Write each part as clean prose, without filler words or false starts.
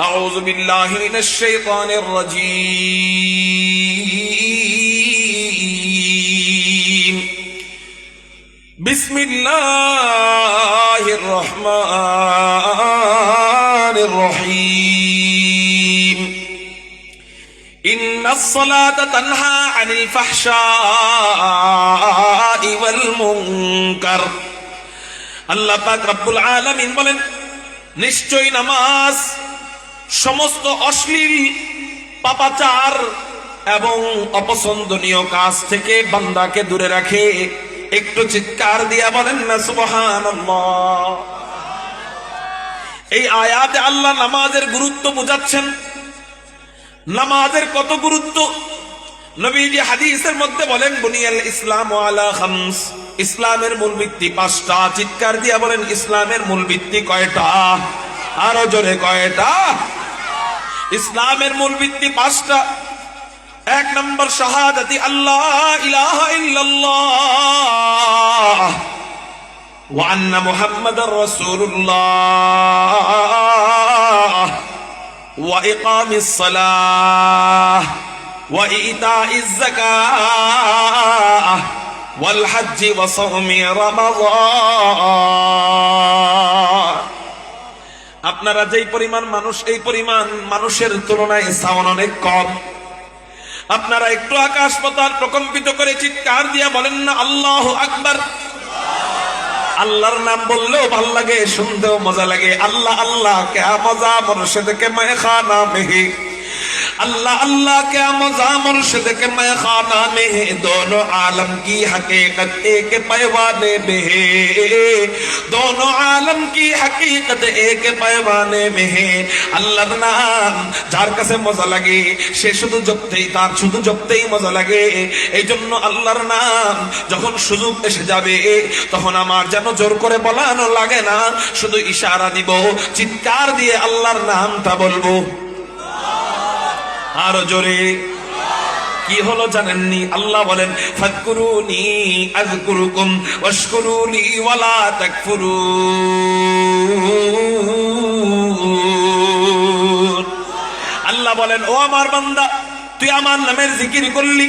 أعوذ بالله من الشيطان الرجيم بسم الله الرحمن الرحيم إن الصلاة تنهى عن الفحشاء والمنكر আল্লাহ পাক রব্বুল আলামিন বলেন, নিশ্চয় নামাজ সমস্ত অশ্লীল পাপাচার এবং অপছন্দনীয় কাজ থেকে বান্দাকে দূরে রাখে। একটু চিৎকার দিয়া বলেন না সুবহানাল্লাহ। এই আয়াতে আল্লাহ নামাজের গুরুত্ব বোঝাচ্ছেন। নামাজের কত গুরুত্ব নবীজি হাদিসের মধ্যে বলেন, বুনিয়াল ইসলামু আলা খামস, ইসলামের মূল ভিত্তি পাঁচটা। চিৎকার দিয়া বলেন, ইসলামের মূল ভিত্তি কয়টা? আরো জোরে কয়টা? ইসলামের মূল ভিত্তি পাঁচটা। এক নম্বর শাহাদাতি আল্লাহ ইলাহা ইল্লাল্লাহ ওয়া আন্না মুহাম্মাদার রাসূলুল্লাহ ওয়া ইকামিস সালাহ ওয়া ইতাইজ যাকাহ ওয়াল হজ্জি ওয়া সাওমি রমাদান। আপনারা যেই পরিমাণ মানুষ, এই পরিমাণ মানুষের তুলনায় সাওন অনেক কম। আপনারা একটু আকাশ পাতাল প্রকম্পিত করে চিৎকার দিয়া বলেন না আল্লাহু আকবার। আল্লাহর নাম বললেও ভাল লাগে, শুনতেও মজা লাগে। আল্লাহ আল্লাহ কে মজা মুর্শিদ কে মেখানা মেহে, अल्लाह अल्लाह क्या मजा मुर्शिद के मैखाना में है। दोनों आलम की हकीकत एक पैमाने में है, दोनों आलम की हकीकत एक पैमाने में है। আল্লাহর নাম যার কাছে মজা লাগে সে শুধু জপতেই, তার শুধু জপতেই মজা লাগে। এই জন্য আল্লাহর নাম যখন সুযোগ এসে যাবে তখন আমার যেন জোর করে বলানো লাগে না, শুধু ইশারা দিব, চিৎকার দিয়ে আল্লাহর নামটা বলবো। আরো জোরে। কি হলো জানেননি? আল্লাহ বলেন, ফাযকুরুনি আযকুরুকুম ওয়াশকুরুলি ওয়ালা তাকফুরুন। আল্লাহ বলেন, ও আমার বান্দা, তুই আমার নামের জিকির করলি,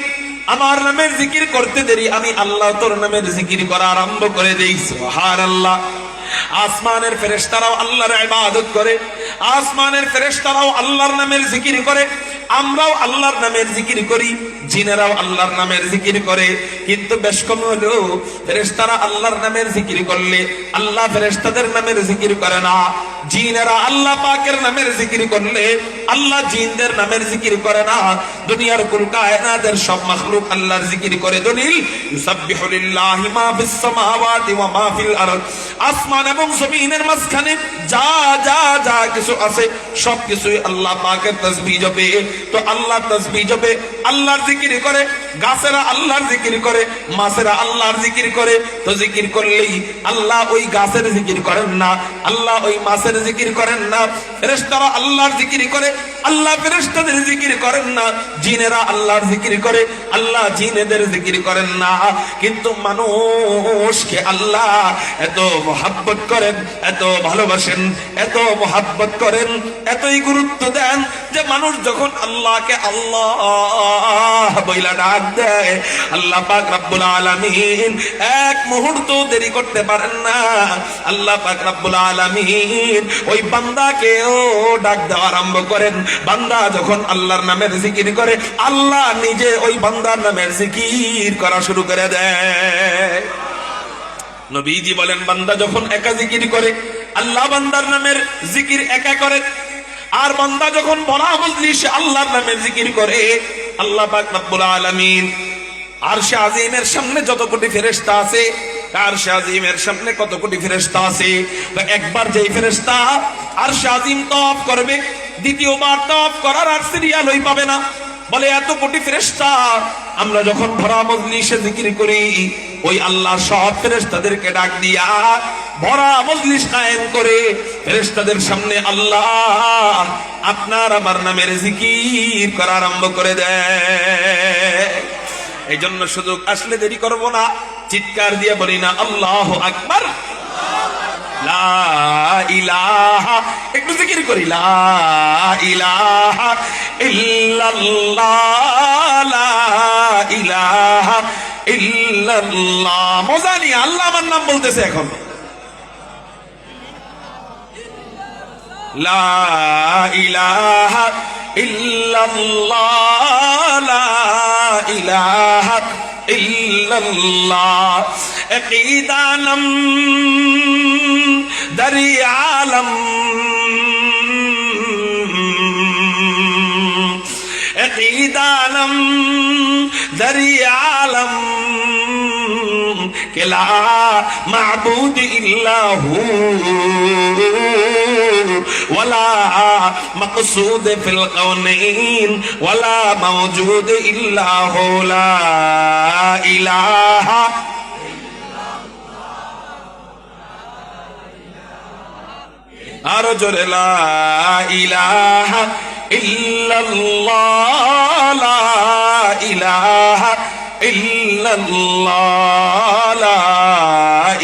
আমার নামের জিকির করতে দেরি আমি আল্লাহ তোর নামের জিকির করা আরম্ভ করে দেই। সুবহানাল্লাহ। আসমানের ফেরেশতারাও আল্লাহর ইবাদত করে, আসমানের ফেরেশতারাও আল্লাহর নামের জিকির করে, আমরাও আল্লাহর নামের জিকির করি, জিনেরাও আল্লাহর নামের জিকির করে। কিন্তু বেশ কম হলো ফেরেশতারা আল্লাহর নামের জিকির করলে আল্লাহ ফেরেশতাদের নামের জিকির করে না। জিনেরা আল্লাহ পাকের নামের জিকির করলে আল্লাহ জিনদের নামের জিকির করে না। দুনিয়ার কুল কায়নাতের সব মাখলুক আল্লাহর জিকির করে। দলিল, ইউসাব্বিহু লিল্লাহি মা ফিস সামাওয়াতি ওয়া মা ফিল আরদ। আসমান এবং জমিনের মাঝখানে যা যা যা কিছু আছে সব কিছুই আল্লাহ পাকের তাসবিহ জপে। তো আল্লাহ তাসবিহ জপে, আল্লাহর জিকির করে। গাছেরা আল্লাহর জিকির করে, মাছেরা আল্লাহর জিকির করে। তো জিকির করলেই আল্লাহ ওই গাছের জিকির করেন না, আল্লাহ ওই মাছের জিকির করেন না। ফেরেশতারা আল্লাহর জিকির করে, আল্লাহ ফেরেশতাদের জিকির করেন না। জিনেরা আল্লাহর জিকির করে, আল্লাহ জিনেদের জিকির করেন না। কিন্তু মানুষকে আল্লাহ এত মহব্বত করেন, এত ভালোবাসেন, এত মহব্বত করেন, এতই গুরুত্ব দেন যে মানুষ যখন আল্লাহকে আল্লাহ বইলা ডাক দেয়, আল্লাহ পাক রব্বুল আলামিন এক মুহূর্ত দেরি করতে পারেন না। আল্লাহ পাক রব্বুল আলামিন ওই বান্দাকেও ডাক দেওয়া আরম্ভ করেন। বান্দা যখন আল্লাহর নামের জিকির করে আল্লাহ নিজে ওই বান্দার নামের জিকির করা শুরু করে দেয়। নবীজি বলেন, বান্দা যখন একা জিকির করে আল্লাহ বান্দার নামের জিকির একা করে, আর বান্দা যখন বড় মজলিসে আল্লাহর নামের জিকির করে আল্লাহ পাক রব্বুল আলামিন আরশে আজিমের সামনে যত কোটি ফেরেশতা আছে, আরশে আজিমের সামনে কত কোটি ফেরেশতা আছে, একবার যেই ফেরেশতা আরশে আজিম তওয়াফ করবে, দ্বিতীয়বার তওয়াফ করার আর সিরিয়ালই পাবে না। বলে এত কোটি ফেরেশতা আমরা যখন ভরা মজলিসে জিকির করি, ওই আল্লাহ সব ফেরেশতাদেরকে ডাক দিয়া ভরা মজলিস কায়েম করে ফেরেশতাদের সামনে আল্লাহ আপনার আমার নামের জিকির করা আরম্ভ করে দেয়। এই জন্য সুযোগ আসলে দেরি করব না, চিৎকার দিয়ে বলি না আল্লাহু আকবার। লা ইলাহা, একটু জিকির করি, লা ইলাহা ইল্লাল্লাহ, লা ইলাহা ইল্লাল্লাহ। মজা নিয়ে আল্লাহ আমার নাম বলতেছে এখন। লা ইলাহা ইল্লাল্লাহ, লা ইলাহা ইল্লাল্লাহ। আকিদানম দরিয়ালম, আকিদানম দরিয়ালম کہ لا معبود الا ہو ولا مقصود فی القونین ولا موجود الا ہو لا الہ ارجل لا الہ الا اللہ لا الہ ইল্লাল্লাহ, লা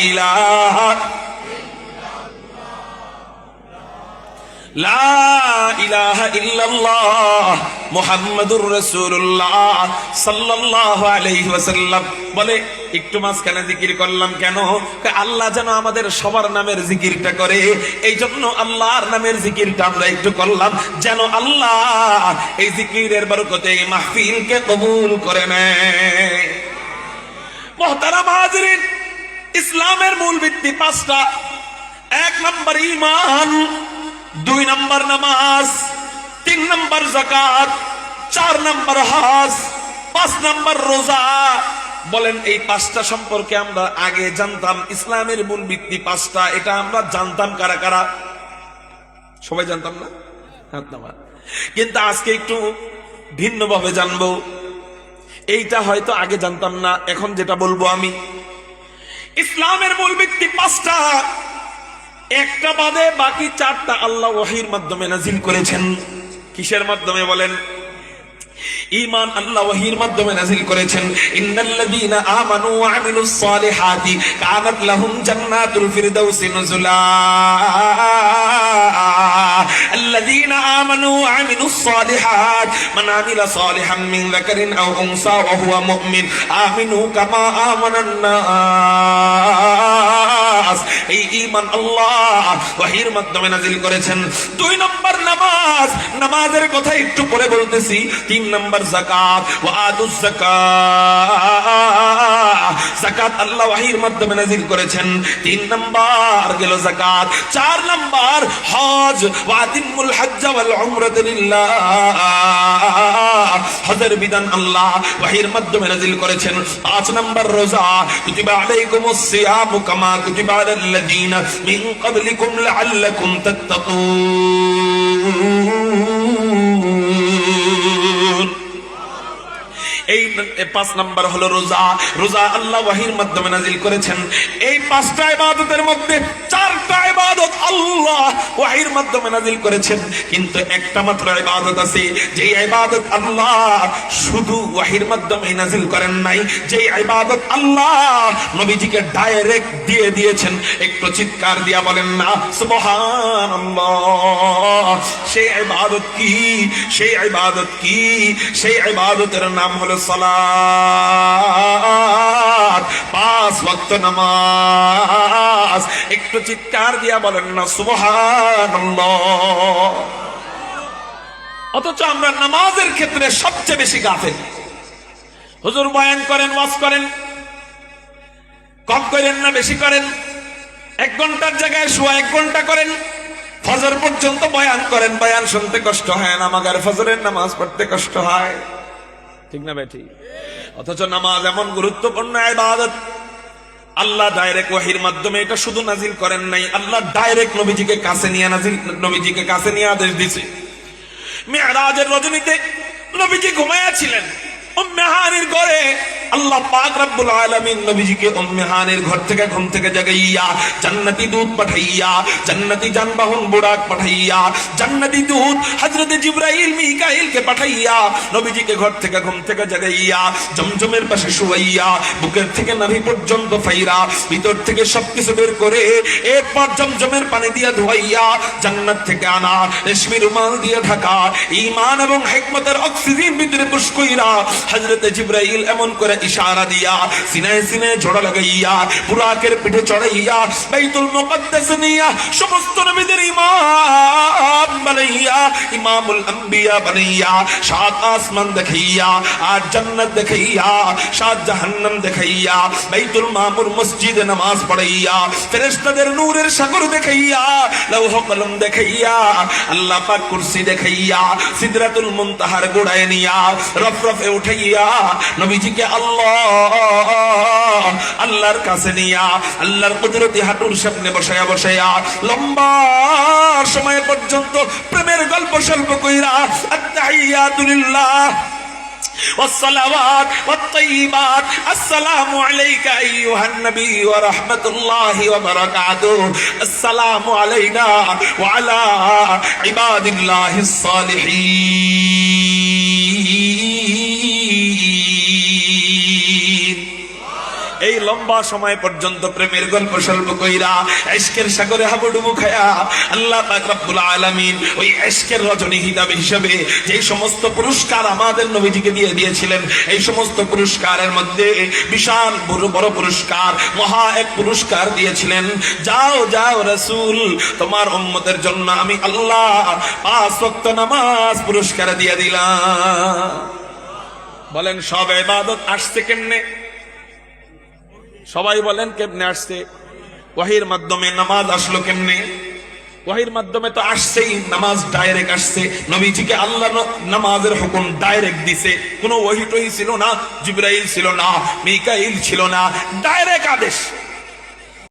ইলাহা লা ইলাহা ইল্লাল্লাহ মুহাম্মাদুর রাসূলুল্লাহ সাল্লাল্লাহু আলাইহি ওয়াসাল্লাম। বলে একটু মাঝখানে জিকির করলাম কেন? আল্লাহ যেন আমাদের সবার নামের জিকিরটা করে, এই জন্য আল্লাহর নামের জিকিরটা আমরা একটু করলাম, যেন আল্লাহ এই জিকিরের বরকতে এই মাহফিলকে কবুল করে নেয়। মুহতারাম হাজিরিন, ইসলামের মূল ভিত্তি পাঁচটা। 1 নম্বর ঈমান, 2 নম্বর নামাজ, 3 নম্বর যাকাত, 4 নম্বর হজ, 5 নম্বর রোজা। বলেন এই পাঁচটা সম্পর্কে আমরা আগে জানতাম। ইসলামের মূল ভিত্তি পাঁচটা, এটা আমরা জানতাম কারা কারা? সবাই জানতাম না? কিন্তু আজকে একটু ভিন্নভাবে জানবো। এইটা হয়তো আগে জানতাম না, এখন যেটা বলবো আমি, ইসলামের মূল ভিত্তি পাঁচটা, একটা বাদে বাকি 4টা আল্লাহ ওহীর মাধ্যমে নাজিল করেছেন। কিসের মাধ্যমে বলেন? ঈমান আল্লাহ ওহীর মাধ্যমে নাজিল করেছেন। ইন্নাল্লাযীনা আমানু ওয়া আমিলুস সালিহাতি কানাত লাহুম জান্নাতুল ফিরদাউসি নুজুলা। الذين آمنوا وعملوا الصالحات من عمل صالحا من ذكر أو أنثى وهو مؤمن آمنوا كما آمن الناس। এই ঈমান আল্লাহ ওহীর মাধ্যমে নাজিল করেছেন। 2 নম্বর নামাজ, নামাজের কথা একটু পরে বলতেছি। 3 নম্বর যাকাত, ওয়া আতুজ যাকাত, যাকাত আল্লাহ ওহীর মাধ্যমে নাজিল করেছেন। 3 নম্বর গেল যাকাত। 4 নম্বর হজ, ওয়া আতিমুল হজ্জ ওয়াল উমরাতা লিল্লাহ, হজের বিধান আল্লাহ ওহীর মাধ্যমে নাজিল করেছেন। 5 নম্বর রোজা, কুতিবা আলাইকুমুস সিয়ামু কামা কুতিবা আলাল লাযীনা মিন ক্বাবলিকুম লাআল্লাকুম তাত্তাকুন। এই 5 নম্বর হলো রোজা। রোজা আল্লাহ ওহীর মাধ্যমে নাজিল করেছেন। এই 5টা ইবাদতের মধ্যে 4টা ইবাদত আল্লাহ ওহীর মাধ্যমে নাজিল করেছেন, কিন্তু একটা মাত্র ইবাদত আছে যে ইবাদত আল্লাহ শুধু ওহীর মাধ্যমে নাজিল করেন নাই, যে ইবাদত আল্লাহ নবীজিকে ডাইরেক্ট দিয়ে দিয়েছেন। একটু চিৎকার দিয়া বলেন না সুবহানাল্লাহ। সেই ইবাদত কি? সেই ইবাদত কি? সেই ইবাদতের নাম হলো সালাত, 5 ওয়াক্ত নামাজ। একটু চিৎকার দিয়া বলেন না সুবহানাল্লাহ। অথচ আমরা নামাজের ক্ষেত্রে সবচেয়ে বেশি গাফেল। হুজুর বয়ান করেন, ওয়াজ করেন, কম করেন না বেশি করেন? 1 ঘন্টার জায়গায় সোয়া 1 ঘন্টা করেন, ফজর পর্যন্ত বয়ান করেন। বয়ান শুনতে কষ্ট হয় না, মাগার ফজরের নামাজ পড়তে কষ্ট হয়, ঠিক না বেঠি? অথচ নামাজ এমন গুরুত্বপূর্ণ ইবাদত, আল্লাহ ডাইরেক্ট ওহীর মাধ্যমে এটা শুধু নাজিল করেন নাই, আল্লাহ ডাইরেক্ট নবীজিকে কাছে নিয়ে আদেশ দিয়েছে। মিরাজের রজনীতে নবীজি ঘুমায়া ছিলেন, উম্মে হানির ঘরে আল্লাহ পাক রব্বুল আলামিন নবীজিকে উম্মে হানির ঘর থেকে ঘুম থেকে জাগাইয়া জান্নাতি দুধ পাঠাইয়া, জান্নাতি যানবাহন বুরাক পাঠাইয়া, জান্নাতি দুধ হযরত জিবরাইল মিকাইলকে পাঠাইয়া নবীজিকে ঘর থেকে ঘুম থেকে জাগাইয়া জমজমের পাশে শুয়াইয়া বুকের থেকে নাভি পর্যন্ত ফাইরা ভিতর থেকে সবকিছু বের করে এরপর জমজমের পানি দিয়ে ধোয়াইয়া জান্নাত থেকে আনা রেশমি রুমাল দিয়ে ঢাকা ঈমান এবং হিকমতের অক্সিজেন ভিতরে পুশ কইরা হযরত জিবরাইল এমন করে ইশারা দিয়া সিনায় সিনায় জোড়া লাগাইয়া বুরাকের পিঠে চড়াইয়া বাইতুল মুকদ্দাস নিয়া সমস্ত নবীদের ইমাম বানাইয়া ইমামুল আম্বিয়া বানাইয়া সাত আসমান দেখাইয়া আর জান্নাত দেখাইয়া সাত জাহান্নাম দেখাইয়া বাইতুল মামুর মসজিদে নামাজ পড়াইয়া ফেরেশতাদের নূরের সাগর দেখাইয়া লৌহ কলম দেখাইয়া আল্লাহ পাক কুরসি দেখাইয়া সিদরাতুল মুনতাহার গোড়ায় নিয়া রফরফে উঠাইয়া নবীজিকে আল্লাহর কাছে নিয়া আল্লাহর কুদরতি হাঁটুর সামনে বসায়া বসায়া লম্বা সময় পর্যন্ত প্রেমের গল্প স্বল্প কইরা আত্তাহিয়াতু লিল্লাহ والصلوات والطيبات السلام عليك أيها النبي ورحمة الله وبركاته السلام علينا وعلى عباد الله الصالحين এই লম্বা সময় পর্যন্ত প্রেমের গল্প স্বল্প কইরা ইশকের সাগরে হাবুডুবু খায়া আল্লাহ পাক রব্বুল আলামিন ওই ইশকের রজনী হিসাবে যে সমস্ত পুরস্কার আমাদের নবীজিকে দিয়ে দিয়েছিলেন এই সমস্ত পুরস্কারের মধ্যে বিশাল বড় বড় পুরস্কার মহা এক পুরস্কার দিয়েছিলেন যাও যাও রাসূল তোমার উম্মতের জন্য আমি আল্লাহ 5 ওয়াক্ত নামাজ পুরস্কার দিয়ে দিলাম। বলেন সব ইবাদত আসছে কেমনে? সবাই বলেন কেমনে আসছে? ওয়াহির মাধ্যমে। নামাজ আসলো কেমনে? ওয়াহির মাধ্যমে তো আসছেই, নামাজ ডাইরেক্ট আসছে। নবীজিকে আল্লাহ নামাজের হুকুম ডাইরেক্ট দিছে, কোনো ওয়াহি টহি ছিল না, জিবরাইল ছিল না, মিকাইল ছিল না, ডাইরেক্ট আদেশ।